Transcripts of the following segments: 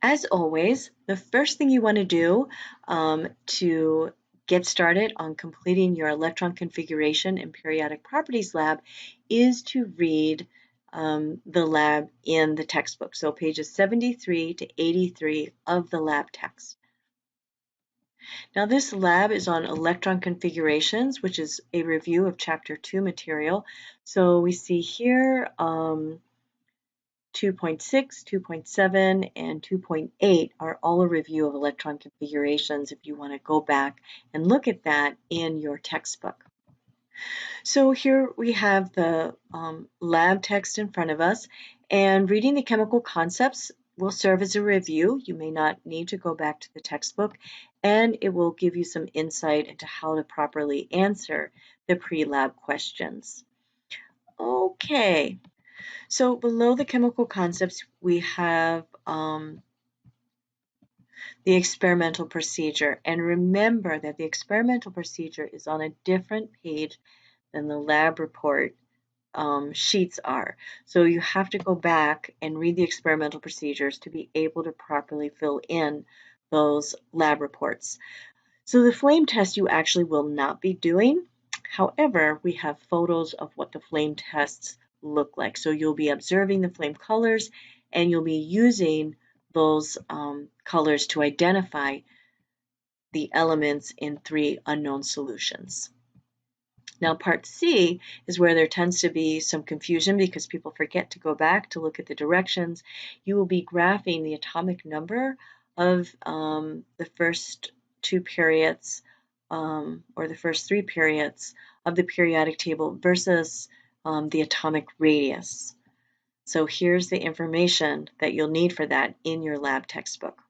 As always, the first thing you want to do to get started on completing your electron configuration and periodic properties lab is to read the lab in the textbook. So pages 73 to 83 of the lab text. Now this lab is on electron configurations, which is a review of chapter 2 material. So we see here 2.6, 2.7, and 2.8 are all a review of electron configurations if you want to go back and look at that in your textbook. So here we have the lab text in front of us, and reading the chemical concepts will serve as a review. You may not need to go back to the textbook, and it will give you some insight into how to properly answer the pre-lab questions. Okay. So below the chemical concepts, we have the experimental procedure. And remember that the experimental procedure is on a different page than the lab report sheets are. So you have to go back and read the experimental procedures to be able to properly fill in those lab reports. So the flame test you actually will not be doing. However, we have photos of what the flame tests look like. So you'll be observing the flame colors and you'll be using those colors to identify the elements in 3 unknown solutions. Now part C is where there tends to be some confusion because people forget to go back to look at the directions. You will be graphing the atomic number of the first 2 periods or the first 3 periods of the periodic table versus the atomic radius. So here's the information that you'll need for that in your lab textbook.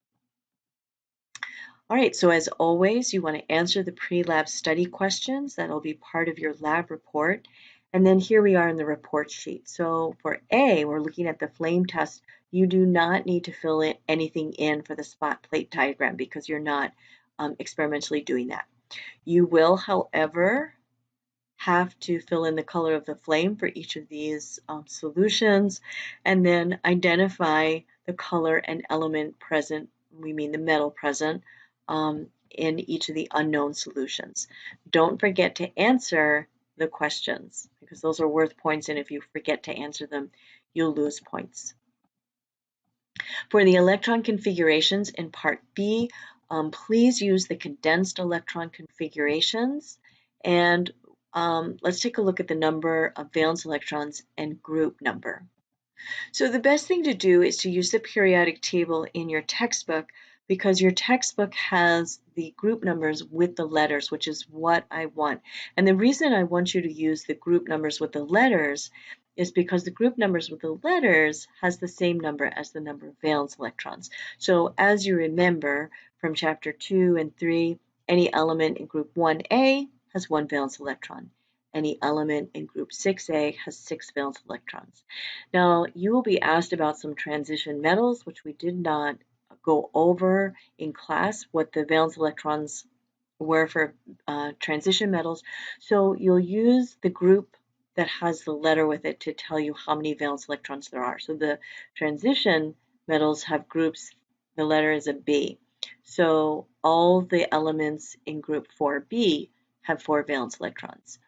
All right, so as always, you want to answer the pre-lab study questions. That'll be part of your lab report. And then here we are in the report sheet. So for A, we're looking at the flame test. You do not need to fill in anything in for the spot plate diagram because you're not experimentally doing that. You will, however, have to fill in the color of the flame for each of these solutions and then identify the color and element present, we mean the metal present, in each of the unknown solutions. Don't forget to answer the questions because those are worth points, and if you forget to answer them, you'll lose points. For the electron configurations in part B, please use the condensed electron configurations, and let's take a look at the number of valence electrons and group number. So the best thing to do is to use the periodic table in your textbook because your textbook has the group numbers with the letters, which is what I want. And the reason I want you to use the group numbers with the letters is because the group numbers with the letters has the same number as the number of valence electrons. So as you remember from chapter 2 and 3, any element in group 1A has 1 valence electron. Any element in group 6A has 6 valence electrons. Now, you will be asked about some transition metals, which we did not go over in class, what the valence electrons were for transition metals. So you'll use the group that has the letter with it to tell you how many valence electrons there are. So the transition metals have groups, the letter is a B. So all the elements in group 4B have 4 valence electrons.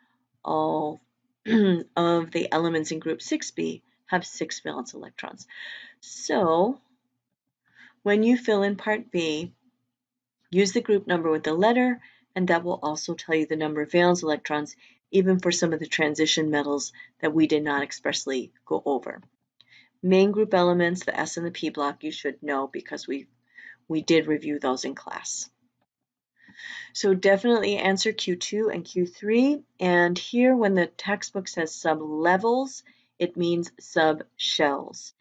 All of the elements in group 6B have 6 valence electrons. So when you fill in part B, use the group number with the letter, and that will also tell you the number of valence electrons, even for some of the transition metals that we did not expressly go over. Main group elements, the S and the P block, you should know because we did review those in class. So definitely answer Q2 and Q3. And here when the textbook says sub-levels, it means sub-shells.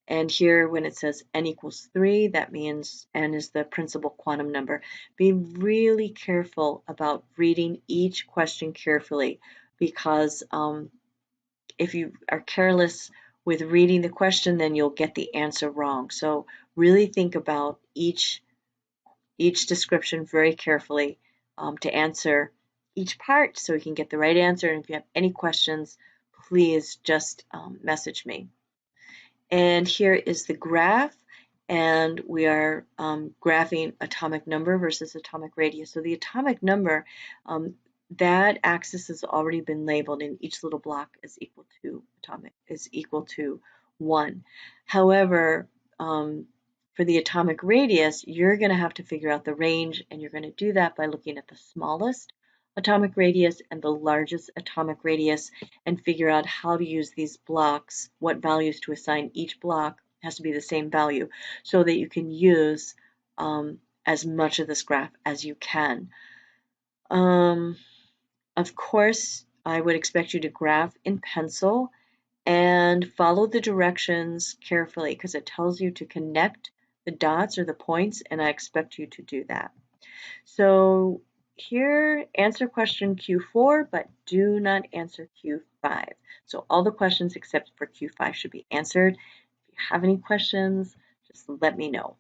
And here when it says n equals 3, that means n is the principal quantum number. Be really careful about reading each question carefully because if you are careless with reading the question, then you'll get the answer wrong. So really think about each description very carefully to answer each part so you can get the right answer. And if you have any questions, please just message me. And here is the graph. and we are graphing atomic number versus atomic radius. So the atomic number, that axis has already been labeled, and each little block is equal to 1. However, for the atomic radius, you're going to have to figure out the range, and you're going to do that by looking at the smallest atomic radius and the largest atomic radius, and figure out how to use these blocks, what values to assign each block. Has to be the same value, so that you can use as much of this graph as you can. Of course, I would expect you to graph in pencil and follow the directions carefully, because it tells you to connect the dots or the points, and I expect you to do that. So here, answer question Q4, but do not answer Q5. So all the questions except for Q5 should be answered. If you have any questions, just let me know.